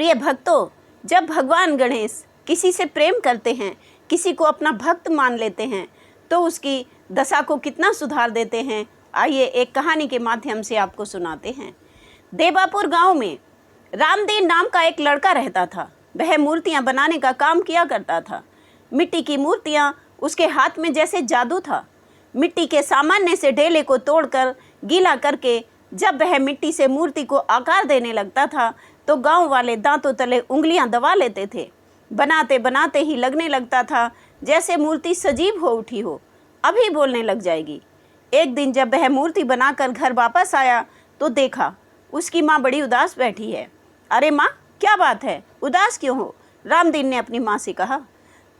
प्रिय भक्तों, जब भगवान गणेश किसी से प्रेम करते हैं, किसी को अपना भक्त मान लेते हैं, तो उसकी दशा को कितना सुधार देते हैं। आइए एक कहानी के माध्यम से आपको सुनाते हैं। देवापुर गांव में रामदीन नाम का एक लड़का रहता था। वह मूर्तियां बनाने का काम किया करता था। मिट्टी की मूर्तियां उसके हाथ में जैसे जादू था। मिट्टी के सामान्य से ढेले को तोड़कर गीला करके जब वह मिट्टी से मूर्ति को आकार देने लगता था तो गांव वाले दांतों तले उंगलियां दबा लेते थे। बनाते बनाते ही लगने लगता था जैसे मूर्ति सजीव हो उठी हो, अभी बोलने लग जाएगी। एक दिन जब वह मूर्ति बनाकर घर वापस आया तो देखा उसकी माँ बड़ी उदास बैठी है। अरे माँ, क्या बात है, उदास क्यों हो? रामदीन ने अपनी माँ से कहा।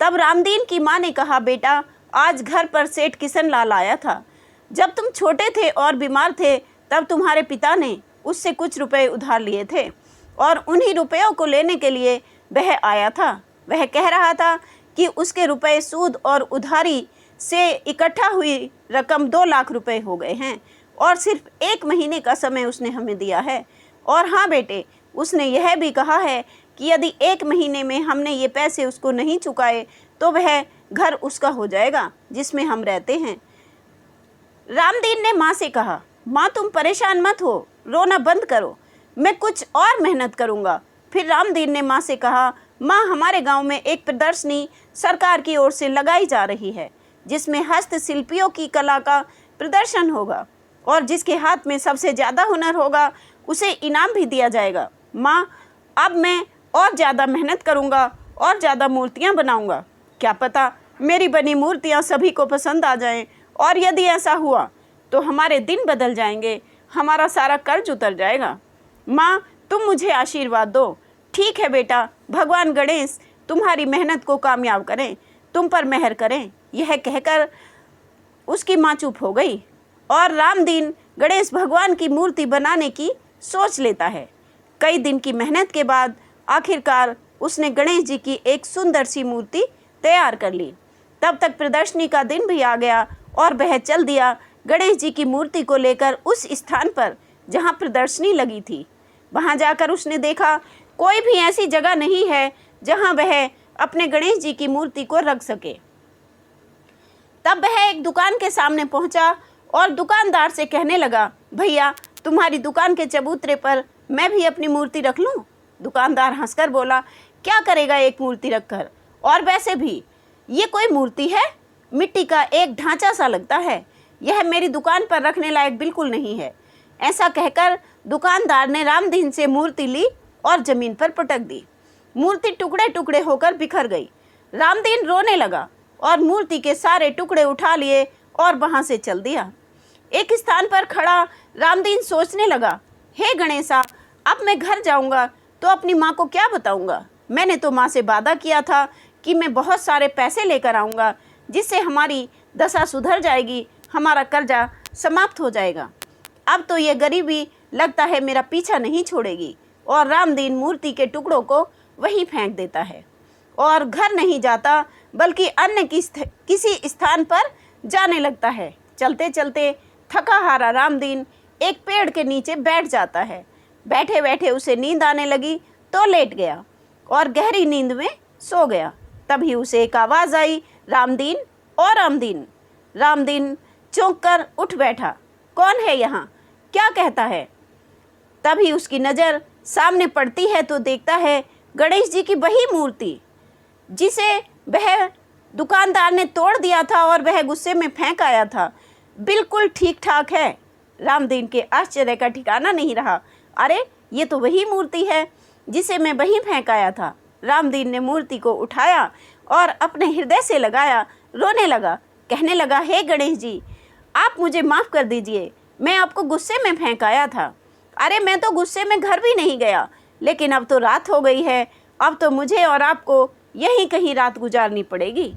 तब रामदीन की माँ ने कहा, बेटा, आज घर पर सेठ किशन लाल आया था। जब तुम छोटे थे और बीमार थे तब तुम्हारे पिता ने उससे कुछ रुपए उधार लिए थे और उन्हीं रुपयों को लेने के लिए वह आया था। वह कह रहा था कि उसके रुपए सूद और उधारी से इकट्ठा हुई रकम 2 लाख रुपए हो गए हैं और सिर्फ 1 महीने का समय उसने हमें दिया है। और हाँ बेटे, उसने यह भी कहा है कि यदि 1 महीने में हमने ये पैसे उसको नहीं चुकाए तो वह घर उसका हो जाएगा जिसमें हम रहते हैं। रामदीन ने माँ से कहा, माँ तुम परेशान मत हो, रोना बंद करो, मैं कुछ और मेहनत करूँगा। फिर रामदीन ने माँ से कहा, माँ हमारे गांव में एक प्रदर्शनी सरकार की ओर से लगाई जा रही है जिसमें हस्तशिल्पियों की कला का प्रदर्शन होगा और जिसके हाथ में सबसे ज़्यादा हुनर होगा उसे इनाम भी दिया जाएगा। माँ, अब मैं और ज़्यादा मेहनत करूँगा और ज़्यादा मूर्तियाँ बनाऊँगा। क्या पता मेरी बनी मूर्तियाँ सभी को पसंद आ जाएं, और यदि ऐसा हुआ तो हमारे दिन बदल जाएंगे, हमारा सारा कर्ज उतर जाएगा। माँ, तुम मुझे आशीर्वाद दो। ठीक है बेटा, भगवान गणेश तुम्हारी मेहनत को कामयाब करें, तुम पर मेहर करें। यह कहकर उसकी माँ चुप हो गई और रामदीन गणेश भगवान की मूर्ति बनाने की सोच लेता है। कई दिन की मेहनत के बाद आखिरकार उसने गणेश जी की एक सुंदर सी मूर्ति तैयार कर ली। तब तक प्रदर्शनी का दिन भी आ गया और वह चल दिया गणेश जी की मूर्ति को लेकर उस स्थान पर जहाँ प्रदर्शनी लगी थी। वहाँ जाकर उसने देखा कोई भी ऐसी जगह नहीं है जहाँ वह अपने गणेश जी की मूर्ति को रख सके। तब वह एक दुकान के सामने पहुँचा और दुकानदार से कहने लगा, भैया तुम्हारी दुकान के चबूतरे पर मैं भी अपनी मूर्ति रख लूं? दुकानदार हंसकर बोला, क्या करेगा एक मूर्ति रखकर, और वैसे भी ये कोई मूर्ति है? मिट्टी का एक ढांचा सा लगता है, यह मेरी दुकान पर रखने लायक बिल्कुल नहीं है। ऐसा कहकर दुकानदार ने रामदीन से मूर्ति ली और जमीन पर पटक दी। मूर्ति टुकड़े टुकड़े होकर बिखर गई। रामदीन रोने लगा और मूर्ति के सारे टुकड़े उठा लिए और वहां से चल दिया। एक स्थान पर खड़ा रामदीन सोचने लगा, हे गणेशा, अब मैं घर जाऊंगा तो अपनी माँ को क्या बताऊंगा? मैंने तो माँ से वादा किया था कि मैं बहुत सारे पैसे लेकर आऊँगा जिससे हमारी दशा सुधर जाएगी, हमारा कर्जा समाप्त हो जाएगा। अब तो ये गरीबी लगता है मेरा पीछा नहीं छोड़ेगी। और रामदीन मूर्ति के टुकड़ों को वहीं फेंक देता है और घर नहीं जाता बल्कि अन्य किसी स्थान पर जाने लगता है। चलते चलते थका हारा रामदीन एक पेड़ के नीचे बैठ जाता है। बैठे बैठे उसे नींद आने लगी तो लेट गया और गहरी नींद में सो गया। तभी उसे एक आवाज़ आई, रामदीन, ओ रामदीन। रामदीन चौंक कर उठ बैठा, कौन है यहाँ, क्या कहता है? तभी उसकी नज़र सामने पड़ती है तो देखता है गणेश जी की वही मूर्ति जिसे वह दुकानदार ने तोड़ दिया था और वह गुस्से में फेंक आया था, बिल्कुल ठीक ठाक है। रामदीन के आश्चर्य का ठिकाना नहीं रहा। अरे, ये तो वही मूर्ति है जिसे मैं वहीं फेंक आया था। रामदीन ने मूर्ति को उठाया और अपने हृदय से लगाया, रोने लगा, कहने लगा, हे गणेश जी, आप मुझे माफ़ कर दीजिए, मैं आपको गुस्से में फेंक आया था। अरे, मैं तो गुस्से में घर भी नहीं गया, लेकिन अब तो रात हो गई है, अब तो मुझे और आपको यहीं कहीं रात गुजारनी पड़ेगी।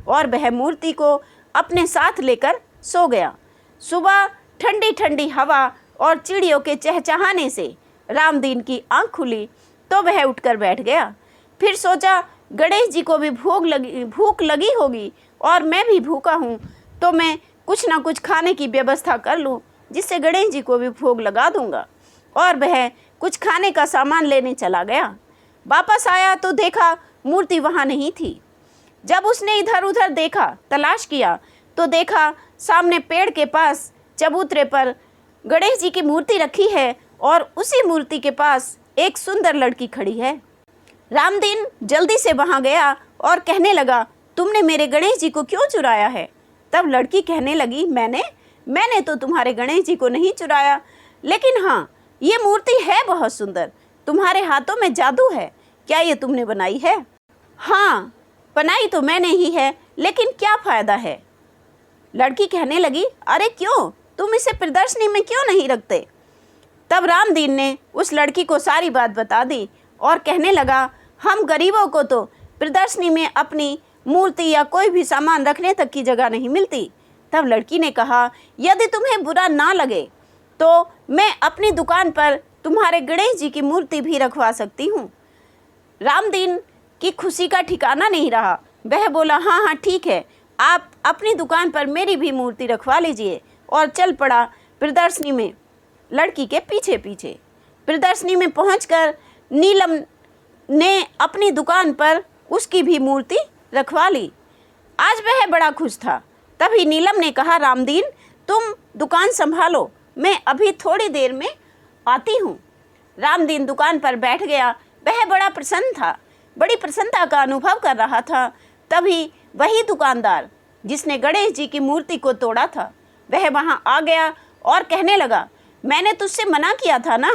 और वह मूर्ति को अपने साथ लेकर सो गया। सुबह ठंडी ठंडी हवा और चिड़ियों के चहचहाने से रामदीन की आंख खुली तो वह उठकर बैठ गया। फिर सोचा, गणेश जी को भी भूख लगी होगी और मैं भी भूखा हूँ, तो मैं कुछ ना कुछ खाने की व्यवस्था कर लूँ जिससे गणेश जी को भी भोग लगा दूँगा। और वह कुछ खाने का सामान लेने चला गया। वापस आया तो देखा मूर्ति वहाँ नहीं थी। जब उसने इधर उधर देखा, तलाश किया, तो देखा सामने पेड़ के पास चबूतरे पर गणेश जी की मूर्ति रखी है और उसी मूर्ति के पास एक सुंदर लड़की खड़ी है। रामदीन जल्दी से वहाँ गया और कहने लगा, तुमने मेरे गणेश जी को क्यों चुराया है? तब लड़की कहने लगी, मैंने तो तुम्हारे गणेश जी को नहीं चुराया, लेकिन हाँ, ये मूर्ति है बहुत सुंदर। तुम्हारे हाथों में जादू है, क्या ये तुमने बनाई है? हाँ, बनाई तो मैंने ही है, लेकिन क्या फ़ायदा है? लड़की कहने लगी, अरे क्यों, तुम इसे प्रदर्शनी में क्यों नहीं रखते? तब रामदीन ने उस लड़की को सारी बात बता दी और कहने लगा, हम गरीबों को तो प्रदर्शनी में अपनी मूर्ति या कोई भी सामान रखने तक की जगह नहीं मिलती। तब लड़की ने कहा, यदि तुम्हें बुरा ना लगे तो मैं अपनी दुकान पर तुम्हारे गणेश जी की मूर्ति भी रखवा सकती हूँ। रामदीन की खुशी का ठिकाना नहीं रहा। वह बोला, हाँ हाँ ठीक है, आप अपनी दुकान पर मेरी भी मूर्ति रखवा लीजिए, और चल पड़ा प्रदर्शनी में लड़की के पीछे पीछे। प्रदर्शनी में पहुंचकर नीलम ने अपनी दुकान पर उसकी भी मूर्ति रखवा ली। आज वह बड़ा खुश था। तभी नीलम ने कहा, रामदीन तुम दुकान संभालो, मैं अभी थोड़ी देर में आती हूँ। रामदीन दुकान पर बैठ गया। वह बड़ा प्रसन्न था, बड़ी प्रसन्नता का अनुभव कर रहा था। तभी वही दुकानदार जिसने गणेश जी की मूर्ति को तोड़ा था, वह वहाँ आ गया और कहने लगा, मैंने तुझसे मना किया था ना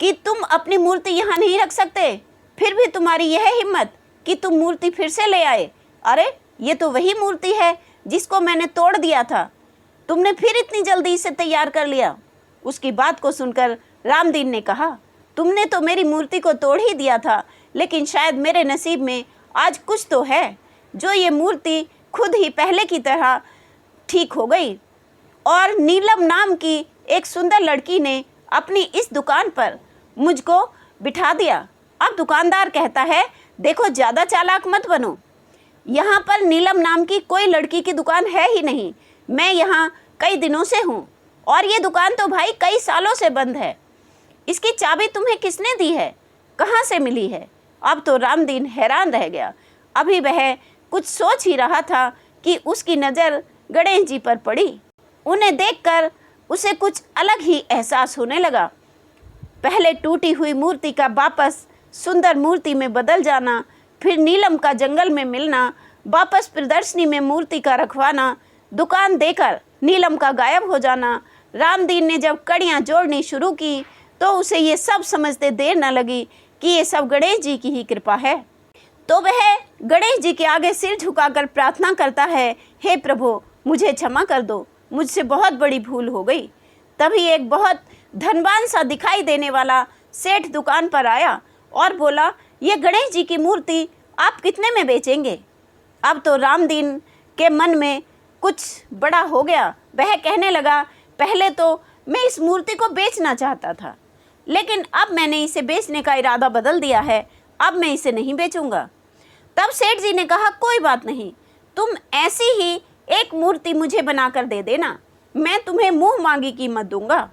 कि तुम अपनी मूर्ति यहाँ नहीं रख सकते, फिर भी तुम्हारी यह हिम्मत कि तुम मूर्ति फिर से ले आए। अरे ये तो वही मूर्ति है जिसको मैंने तोड़ दिया था, तुमने फिर इतनी जल्दी इसे तैयार कर लिया। उसकी बात को सुनकर रामदीन ने कहा, तुमने तो मेरी मूर्ति को तोड़ ही दिया था, लेकिन शायद मेरे नसीब में आज कुछ तो है जो ये मूर्ति खुद ही पहले की तरह ठीक हो गई। और नीलम नाम की एक सुंदर लड़की ने अपनी इस दुकान पर मुझको बिठा दिया। अब दुकानदार कहता है, देखो ज़्यादा चालाक मत बनो, यहाँ पर नीलम नाम की कोई लड़की की दुकान है ही नहीं। मैं यहाँ कई दिनों से हूँ और ये दुकान तो भाई कई सालों से बंद है। इसकी चाबी तुम्हें किसने दी है, कहाँ से मिली है? अब तो रामदीन हैरान रह गया। अभी वह कुछ सोच ही रहा था कि उसकी नज़र गणेश जी पर पड़ी। उन्हें देखकर उसे कुछ अलग ही एहसास होने लगा। पहले टूटी हुई मूर्ति का वापस सुंदर मूर्ति में बदल जाना, फिर नीलम का जंगल में मिलना, वापस प्रदर्शनी में मूर्ति का रखवाना, दुकान देकर नीलम का गायब हो जाना। रामदीन ने जब कड़ियाँ जोड़नी शुरू की तो उसे ये सब समझते देर न लगी कि ये सब गणेश जी की ही कृपा है। तो वह गणेश जी के आगे सिर झुकाकर प्रार्थना करता है, हे प्रभु मुझे क्षमा कर दो, मुझसे बहुत बड़ी भूल हो गई। तभी एक बहुत धनवान सा दिखाई देने वाला सेठ दुकान पर आया और बोला, ये गणेश जी की मूर्ति आप कितने में बेचेंगे? अब तो रामदीन के मन में कुछ बड़ा हो गया। वह कहने लगा, पहले तो मैं इस मूर्ति को बेचना चाहता था, लेकिन अब मैंने इसे बेचने का इरादा बदल दिया है, अब मैं इसे नहीं बेचूंगा। तब सेठ जी ने कहा, कोई बात नहीं, तुम ऐसी ही एक मूर्ति मुझे बनाकर दे देना, मैं तुम्हें मुंह मांगी कीमत दूंगा।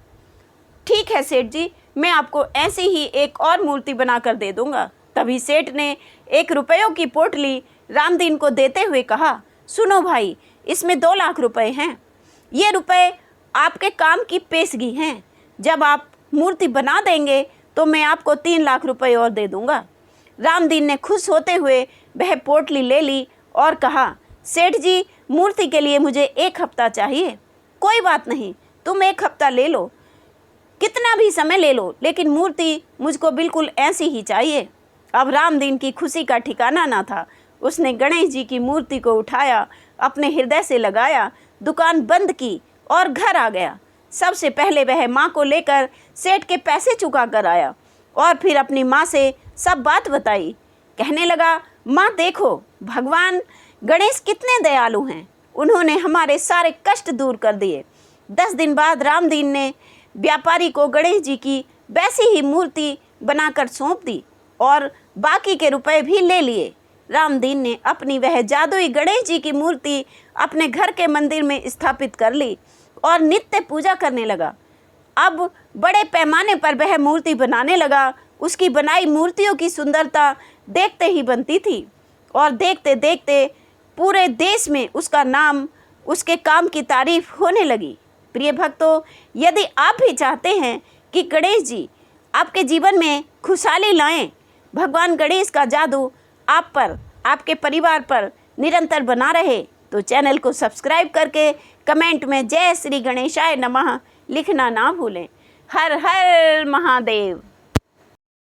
ठीक है सेठ जी, मैं आपको ऐसी ही एक और मूर्ति बनाकर दे दूंगा। तभी सेठ ने 1 रुपयों की पोटली रामदीन को देते हुए कहा, सुनो भाई, इसमें 2 लाख रुपए हैं। ये रुपए आपके काम की पेशगी हैं। जब आप मूर्ति बना देंगे तो मैं आपको 3 लाख रुपए और दे दूंगा। रामदीन ने खुश होते हुए वह पोटली ले ली और कहा, सेठ जी मूर्ति के लिए मुझे 1 हफ्ता चाहिए। कोई बात नहीं, तुम 1 हफ्ता ले लो, कितना भी समय ले लो, लेकिन मूर्ति मुझको बिल्कुल ऐसी ही चाहिए। अब रामदीन की खुशी का ठिकाना ना था। उसने गणेश जी की मूर्ति को उठाया, अपने हृदय से लगाया, दुकान बंद की और घर आ गया। सबसे पहले वह माँ को लेकर सेठ के पैसे चुका कर आया और फिर अपनी माँ से सब बात बताई। कहने लगा, माँ देखो, भगवान गणेश कितने दयालु हैं, उन्होंने हमारे सारे कष्ट दूर कर दिए। 10 दिन बाद रामदीन ने व्यापारी को गणेश जी की वैसी ही मूर्ति बनाकर सौंप दी और बाकी के रुपए भी ले लिए। रामदीन ने अपनी वह जादुई गणेश जी की मूर्ति अपने घर के मंदिर में स्थापित कर ली और नित्य पूजा करने लगा। अब बड़े पैमाने पर वह मूर्ति बनाने लगा उसकी बनाई मूर्तियों की सुंदरता देखते ही बनती थी और देखते देखते पूरे देश में उसका नाम, उसके काम की तारीफ होने लगी। प्रिय भक्तों, यदि आप भी चाहते हैं कि गणेश जी आपके जीवन में खुशहाली लाएं, भगवान गणेश का जादू आप पर, आपके परिवार पर निरंतर बना रहे, तो चैनल को सब्सक्राइब करके कमेंट में जय श्री गणेशाय नमः लिखना ना भूलें। हर हर महादेव।